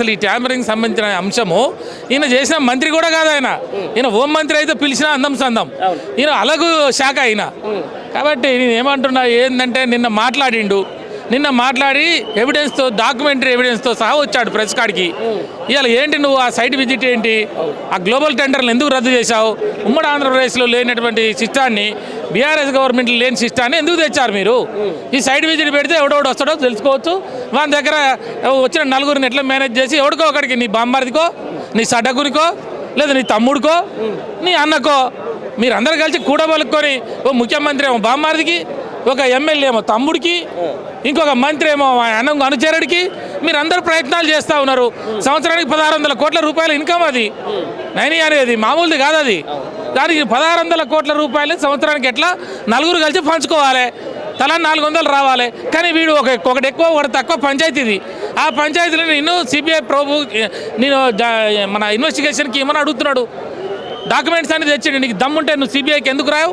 అసలు ఈ ట్యాంపరింగ్ సంబంధించిన అంశము ఈయన చేసిన మంత్రి కూడా కాదు. ఈయన హోం మంత్రి అయితే పిలిచిన అందం సందం, ఈయన అలాగూ శాఖ అయిన. కాబట్టి నేను ఏమంటున్నా ఏంటంటే నిన్న మాట్లాడి ఎవిడెన్స్తో, డాక్యుమెంటరీ ఎవిడెన్స్తో సహా వచ్చాడు ప్రెస్ కాడికి. ఇవాళ ఏంటి నువ్వు ఆ సైట్ విజిట్ ఏంటి, ఆ గ్లోబల్ టెండర్లు ఎందుకు రద్దు చేశావు, ఉమ్మడి ఆంధ్రప్రదేశ్లో లేనటువంటి సిస్టాన్ని, బీఆర్ఎస్ గవర్నమెంట్లో లేని సిస్టాన్ని ఎందుకు తెచ్చారు మీరు? ఈ సైట్ విజిట్ పెడితే ఎవడోడు వస్తాడో తెలుసుకోవచ్చు. వాళ్ళ దగ్గర వచ్చిన నలుగురిని ఎట్లా మేనేజ్ చేసి ఎవడికో ఒకడికి, నీ బామ్మారిదికో, నీ సడ్డకునికో, లేదా నీ తమ్ముడికో, నీ అన్నకో, మీరందరూ కలిసి కూడబలుక్కొని ఓ ముఖ్యమంత్రి ఏమో బామ్మారిదికి, ఒక ఎమ్మెల్యే ఏమో తమ్ముడికి, ఇంకొక మంత్రి ఏమో అన్నం అనుచరుడికి మీరందరూ ప్రయత్నాలు చేస్తూ ఉన్నారు. సంవత్సరానికి 1600 కోట్ల రూపాయల ఇన్కమ్ అది. నైని అనేది మామూలుది కాదు అది. దానికి 1600 కోట్ల రూపాయలు సంవత్సరానికి ఎట్లా నలుగురు కలిసి పంచుకోవాలి, తలా 400 రావాలి. కానీ వీడు ఒకటి ఎక్కువ ఒకటి తక్కువ పంచాయతీది. ఆ పంచాయతీలో నిన్ను సిబిఐ నేను మన ఇన్వెస్టిగేషన్కి ఏమని అడుగుతున్నాడు, డాక్యుమెంట్స్ అనేది తెచ్చిండు. నీకు దమ్ముంటే నువ్వు సిబిఐకి ఎందుకు రావు?